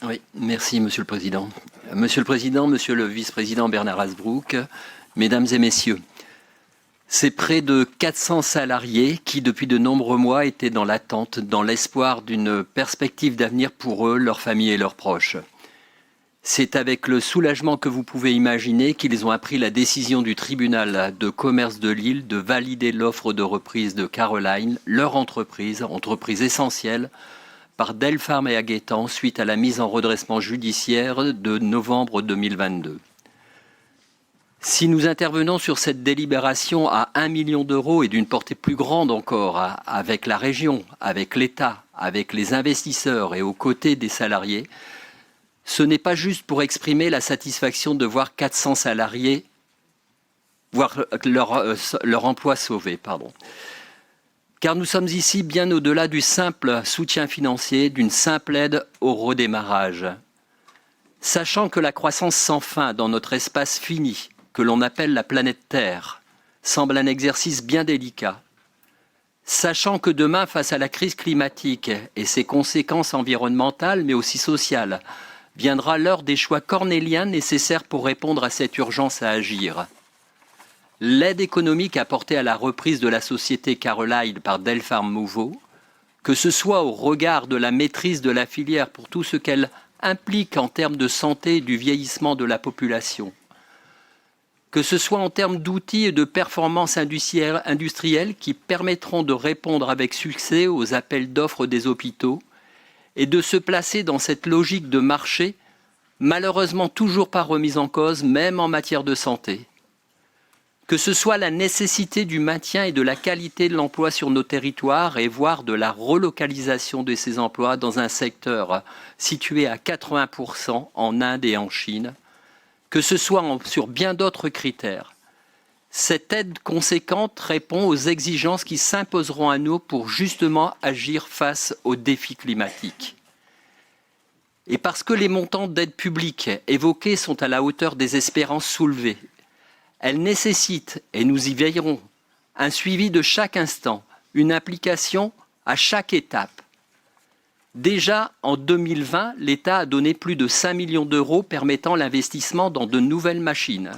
Oui, merci Monsieur le Président. Monsieur le Président, Monsieur le Vice-président Bernard Hasbrouck, Mesdames et Messieurs, c'est près de 400 salariés qui, depuis de nombreux mois, étaient dans l'attente, dans l'espoir d'une perspective d'avenir pour eux, leurs familles et leurs proches. C'est avec le soulagement que vous pouvez imaginer qu'ils ont appris la décision du tribunal de commerce de Lille de valider l'offre de reprise de Caroline, leur entreprise essentielle, par Delpharm et Aguettant suite à la mise en redressement judiciaire de novembre 2022. Si nous intervenons sur cette délibération à 1 million d'euros et d'une portée plus grande encore, avec la région, avec l'État, avec les investisseurs et aux côtés des salariés, ce n'est pas juste pour exprimer la satisfaction de voir 400 salariés voir leur emploi sauvé. Car nous sommes ici bien au-delà du simple soutien financier, d'une simple aide au redémarrage. Sachant que la croissance sans fin dans notre espace fini, que l'on appelle la planète Terre, semble un exercice bien délicat. Sachant que demain, face à la crise climatique et ses conséquences environnementales, mais aussi sociales, viendra l'heure des choix cornéliens nécessaires pour répondre à cette urgence à agir. L'aide économique apportée à la reprise de la société Caroline par Delpharm Mouveau, que ce soit au regard de la maîtrise de la filière pour tout ce qu'elle implique en termes de santé et du vieillissement de la population, que ce soit en termes d'outils et de performances industrielles qui permettront de répondre avec succès aux appels d'offres des hôpitaux et de se placer dans cette logique de marché, malheureusement toujours pas remise en cause, même en matière de santé. Que ce soit la nécessité du maintien et de la qualité de l'emploi sur nos territoires et voire de la relocalisation de ces emplois dans un secteur situé à 80% en Inde et en Chine, que ce soit sur bien d'autres critères. Cette aide conséquente répond aux exigences qui s'imposeront à nous pour justement agir face aux défis climatiques. Et parce que les montants d'aide publique évoqués sont à la hauteur des espérances soulevées, elle nécessite, et nous y veillerons, un suivi de chaque instant, une implication à chaque étape. Déjà, en 2020, l'État a donné plus de 5 millions d'euros permettant l'investissement dans de nouvelles machines,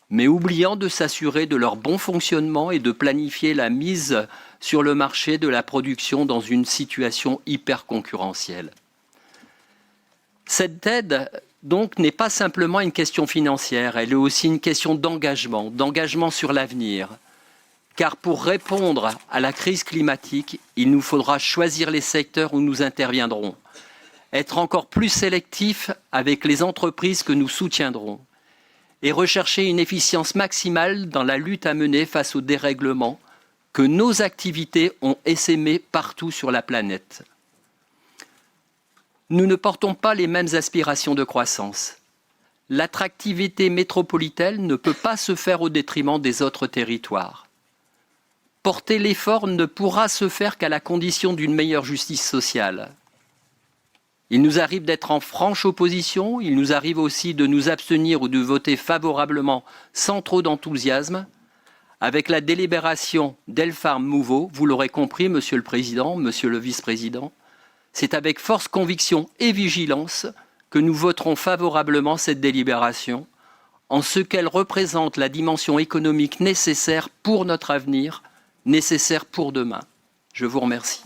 mais oubliant de s'assurer de leur bon fonctionnement et de planifier la mise sur le marché de la production dans une situation hyper concurrentielle. Cette aide donc n'est pas simplement une question financière, elle est aussi une question d'engagement sur l'avenir. Car pour répondre à la crise climatique, il nous faudra choisir les secteurs où nous interviendrons, être encore plus sélectifs avec les entreprises que nous soutiendrons et rechercher une efficience maximale dans la lutte à mener face au dérèglement que nos activités ont essaimé partout sur la planète. Nous ne portons pas les mêmes aspirations de croissance. L'attractivité métropolitaine ne peut pas se faire au détriment des autres territoires. Porter l'effort ne pourra se faire qu'à la condition d'une meilleure justice sociale. Il nous arrive d'être en franche opposition, il nous arrive aussi de nous abstenir ou de voter favorablement sans trop d'enthousiasme. Avec la délibération Delpharm Mouveau, vous l'aurez compris, Monsieur le Président, Monsieur le Vice-président, c'est avec force conviction et vigilance que nous voterons favorablement cette délibération, en ce qu'elle représente la dimension économique nécessaire pour notre avenir, nécessaire pour demain. Je vous remercie.